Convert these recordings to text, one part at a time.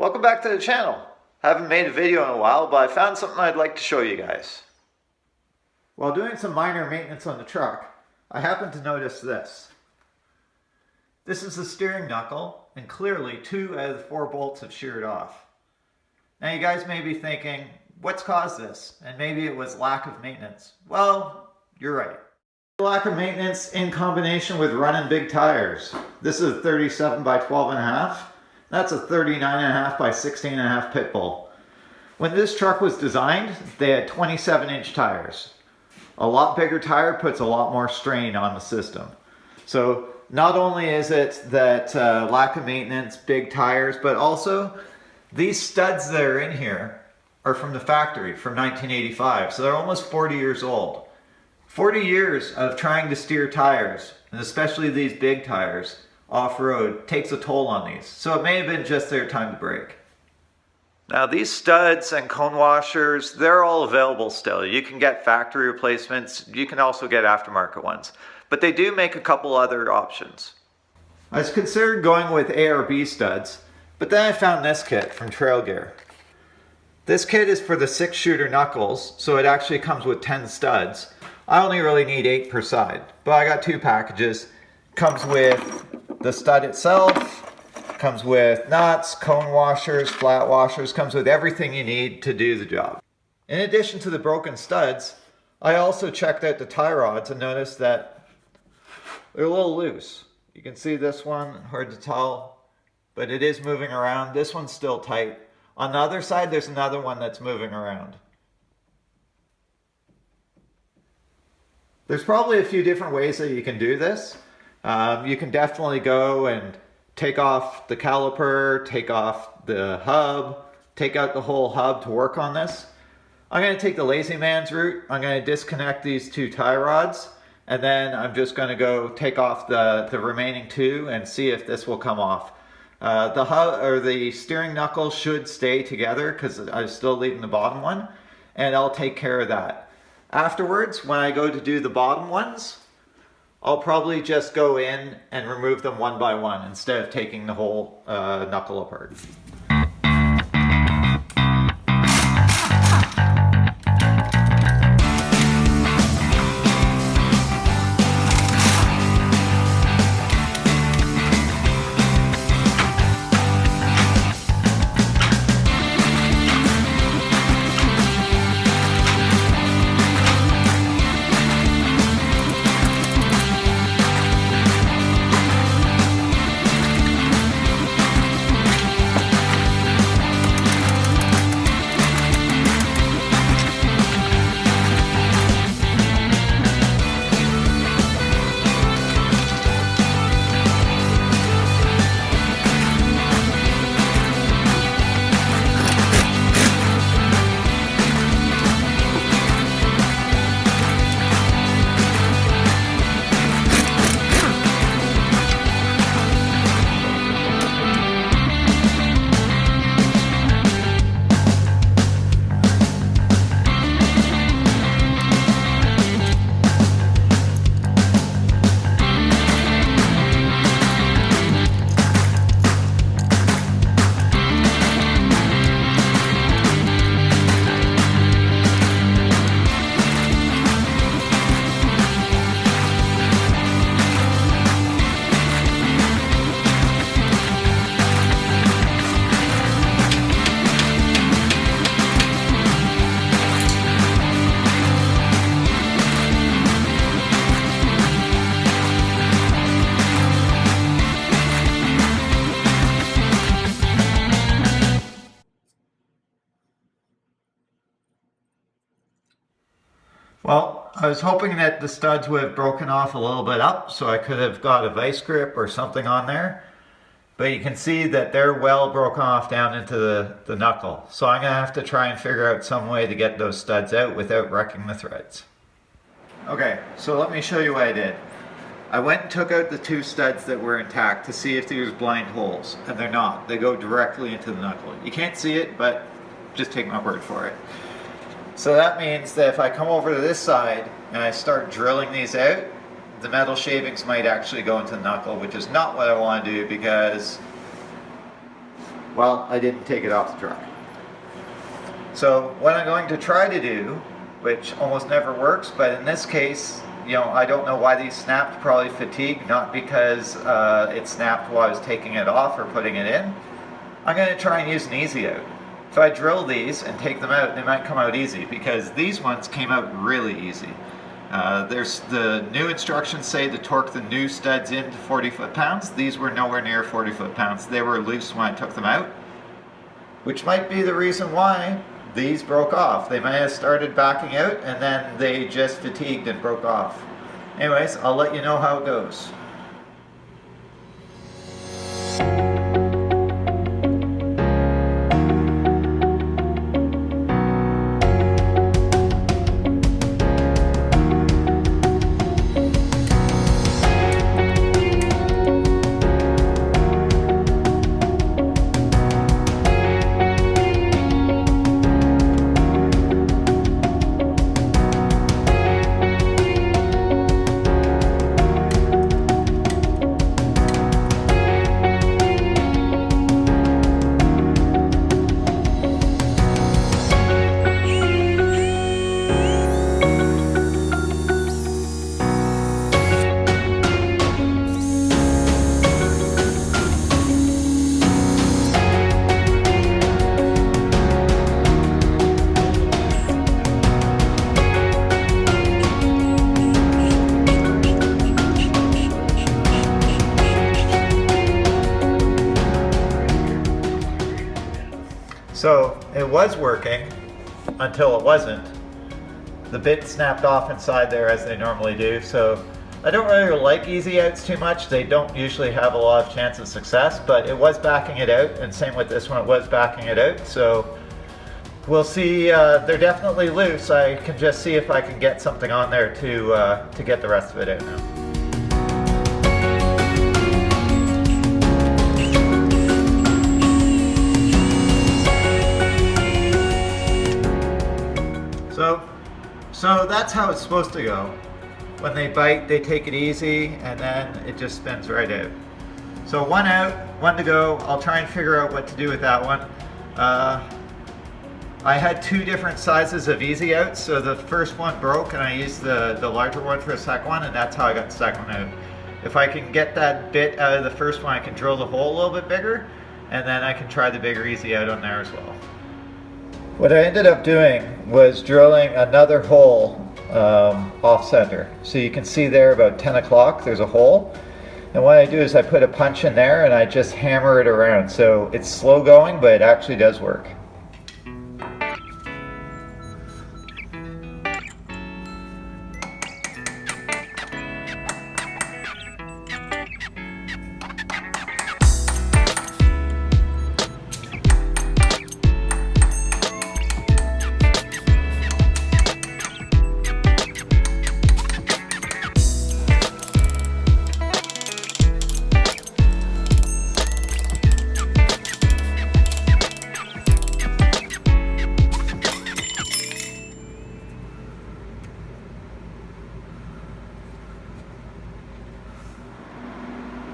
Welcome back to the channel. Haven't made a video in a while, but I found something I'd like to show you guys. While doing some minor maintenance on the truck, I happened to notice this. This is the steering knuckle, and clearly 2 out of the 4 bolts have sheared off. Now you guys may be thinking, what's caused this? And maybe it was lack of maintenance. Well, you're right. Lack of maintenance in combination with running big tires. This is a 37 by 12.5. That's a 39.5 by 16.5 pit bull. When this truck was designed, they had 27-inch tires. A lot bigger tire puts a lot more strain on the system. So not only is it that lack of maintenance, big tires, but also these studs that are in here are from the factory from 1985. So they're almost 40 years old. 40 years of trying to steer tires, and especially these big tires, off-road takes a toll on these. So it may have been just their time to break. Now these studs and cone washers, they're all available still. You can get factory replacements. You can also get aftermarket ones. But they do make a couple other options. I was considered going with A or B studs, but then I found this kit from Trail Gear. This kit is for the 6-shooter knuckles, so it actually comes with 10 studs. I only really need 8 per side, but I got 2 packages. Comes with the stud itself, comes with nuts, cone washers, flat washers, comes with everything you need to do the job. In addition to the broken studs, I also checked out the tie rods and noticed that they're a little loose. You can see this one, hard to tell, but it is moving around. This one's still tight. On the other side, there's another one that's moving around. There's probably a few different ways that you can do this. You can definitely go and take off the caliper, take off the hub, take out the whole hub to work on this. I'm going to take the lazy man's route. I'm going to disconnect these 2 tie rods, and then I'm just going to go take off the remaining 2 and see if this will come off. The hub or the steering knuckle should stay together because I'm still leaving the bottom one, and I'll take care of that. Afterwards, when I go to do the bottom ones, I'll probably just go in and remove them one by one instead of taking the whole knuckle apart. Well, I was hoping that the studs would have broken off a little bit up so I could have got a vice grip or something on there. But you can see that they're well broken off down into the knuckle. So I'm going to have to try and figure out some way to get those studs out without wrecking the threads. Okay, so let me show you what I did. I went and took out the 2 studs that were intact to see if there's blind holes, and they're not. They go directly into the knuckle. You can't see it, but just take my word for it. So that means that if I come over to this side and I start drilling these out, the metal shavings might actually go into the knuckle, which is not what I want to do because well, I didn't take it off the truck. So what I'm going to try to do, which almost never works, but in this case, you know, I don't know why these snapped, probably fatigue, not because it snapped while I was taking it off or putting it in. I'm going to try and use an easy out. If I drill these and take them out, they might come out easy, because these ones came out really easy. There's the new instructions say to torque the new studs into 40 foot-pounds. These were nowhere near 40 foot-pounds. They were loose when I took them out, which might be the reason why these broke off. They might have started backing out and then they just fatigued and broke off. Anyways, I'll let you know how it goes. So it was working until it wasn't. The bit snapped off inside there as they normally do. So I don't really like easy outs too much. They don't usually have a lot of chance of success, but it was backing it out, and same with this one, it was backing it out. So we'll see. They're definitely loose. I can just see if I can get something on there to get the rest of it out now. So that's how it's supposed to go. When they bite, they take it easy, and then it just spins right out. So one out, one to go. I'll try and figure out what to do with that one. I had two different sizes of easy outs, so the first one broke and I used the larger one for the second one, and that's how I got the second one out. If I can get that bit out of the first one, I can drill the hole a little bit bigger, and then I can try the bigger easy out on there as well. What I ended up doing was drilling another hole off center. So you can see there about 10 o'clock there's a hole. And what I do is I put a punch in there and I just hammer it around. So it's slow going, but it actually does work.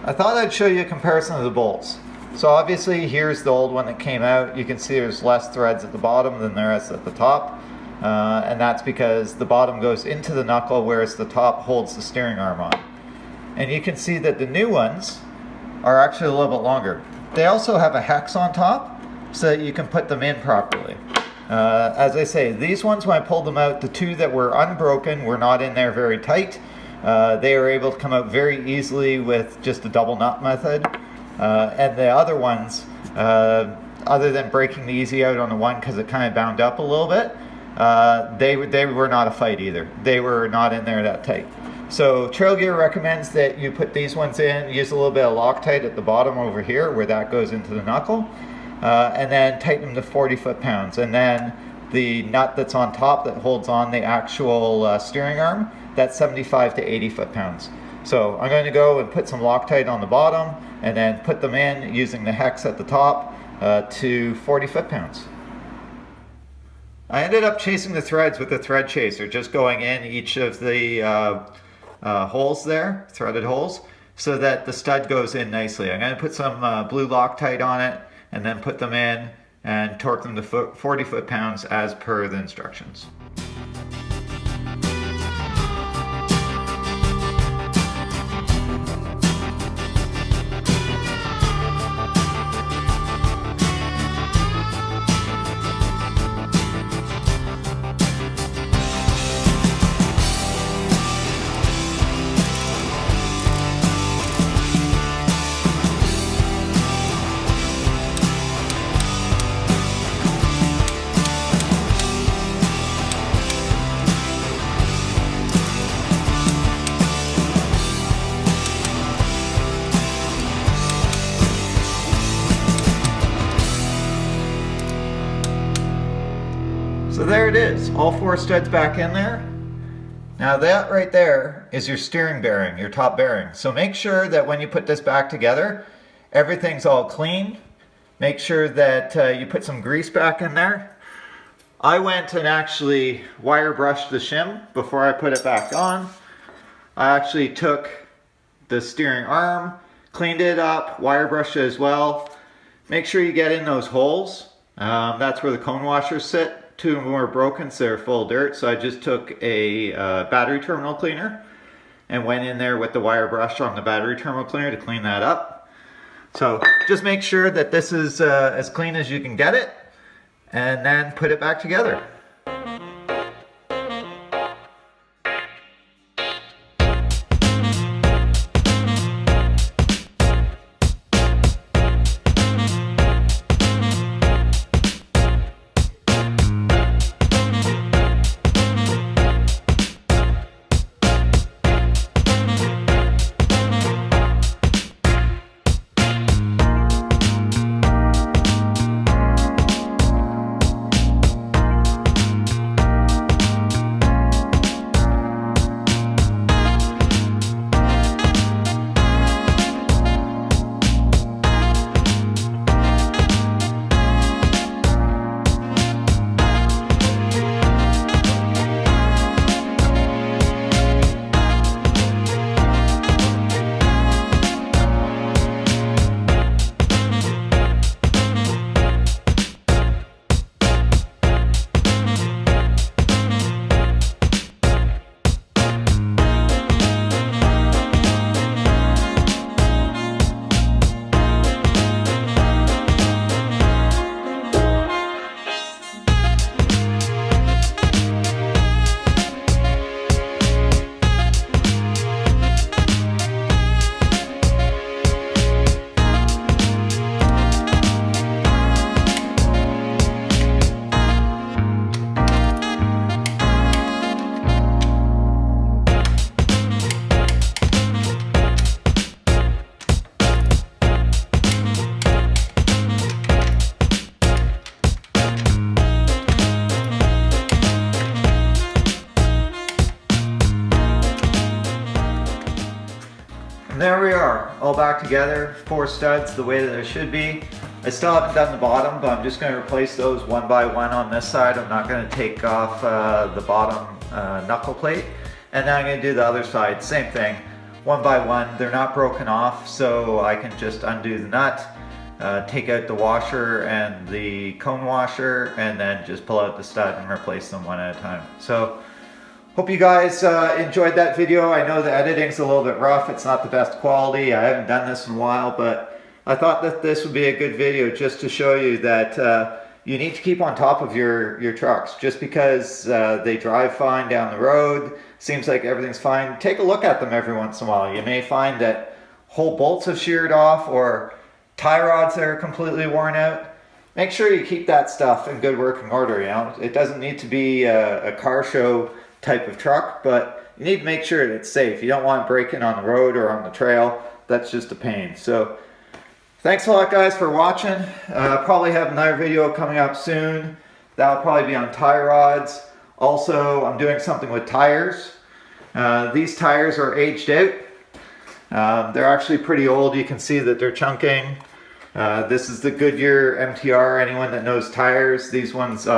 I thought I'd show you a comparison of the bolts. So obviously here's the old one that came out. You can see there's less threads at the bottom than there is at the top. And that's because the bottom goes into the knuckle, whereas the top holds the steering arm on. And you can see that the new ones are actually a little bit longer. They also have a hex on top so that you can put them in properly. As I say, these ones, when I pulled them out, the two that were unbroken were not in there very tight. They were able to come out very easily with just a double nut method. And the other ones, other than breaking the easy out on the one because it kind of bound up a little bit, they were not a fight either. They were not in there that tight. So Trail Gear recommends that you put these ones in, use a little bit of Loctite at the bottom over here where that goes into the knuckle, and then tighten them to 40 foot-pounds. And then the nut that's on top that holds on the actual steering arm, that's 75 to 80 foot-pounds. So I'm going to go and put some Loctite on the bottom and then put them in using the hex at the top to 40 foot-pounds. I ended up chasing the threads with a thread chaser, just going in each of the holes there, threaded holes, so that the stud goes in nicely. I'm going to put some blue Loctite on it and then put them in and torque them to 40 foot-pounds as per the instructions. So there it is, all 4 studs back in there. Now that right there is your steering bearing, your top bearing. So make sure that when you put this back together, everything's all clean. Make sure that you put some grease back in there. I went and actually wire brushed the shim before I put it back on. I actually took the steering arm, cleaned it up, wire brushed it as well. Make sure you get in those holes. That's where the cone washers sit. 2 of them were broken, so they're full of dirt. So I just took a battery terminal cleaner and went in there with the wire brush on the battery terminal cleaner to clean that up. So just make sure that this is as clean as you can get it, and then put it back together. There we are, all back together, 4 studs the way that it should be. I still haven't done the bottom, but I'm just going to replace those one by one on this side. I'm not going to take off the bottom knuckle plate. And then I'm going to do the other side, same thing, one by one. They're not broken off, so I can just undo the nut, take out the washer and the cone washer, and then just pull out the stud and replace them one at a time. So hope you guys enjoyed that video. I know the editing's a little bit rough. It's not the best quality. I haven't done this in a while, but I thought that this would be a good video just to show you that you need to keep on top of your trucks. Just because they drive fine down the road, seems like everything's fine, take a look at them every once in a while. You may find that whole bolts have sheared off or tie rods that are completely worn out. Make sure you keep that stuff in good working order. You know, it doesn't need to be a car show type of truck, but you need to make sure that it's safe. You don't want it breaking on the road or on the trail. That's just a pain. So thanks a lot, guys, for watching. Probably have another video coming up soon. That'll probably be on tie rods. Also, I'm doing something with tires. These tires are aged out. They're actually pretty old. You can see that they're chunking. This is the Goodyear MTR. Anyone that knows tires, these ones, they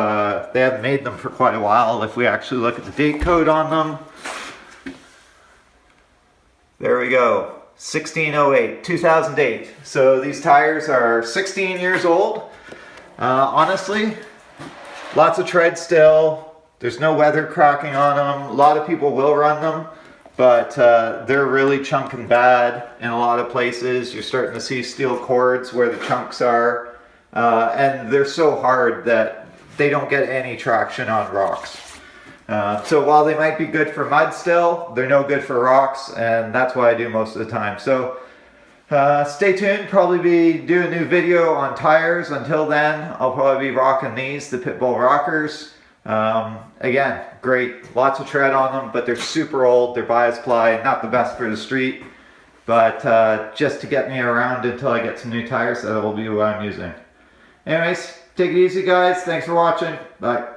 haven't made them for quite a while. If we actually look at the date code on them, there we go. 1608, 2008. So these tires are 16 years old. Honestly, lots of tread still. There's no weather cracking on them. A lot of people will run them, but they're really chunking bad in a lot of places. You're starting to see steel cords where the chunks are, and they're so hard that they don't get any traction on rocks. So while they might be good for mud still, they're no good for rocks, and that's what I do most of the time. So stay tuned, probably be doing a new video on tires. Until then, I'll probably be rocking these, the Pitbull Rockers. Again, great, lots of tread on them, but they're super old. They're bias ply, not the best for the street, but just to get me around until I get some new tires, that will be what I'm using. Anyways, take it easy guys, thanks for watching, bye.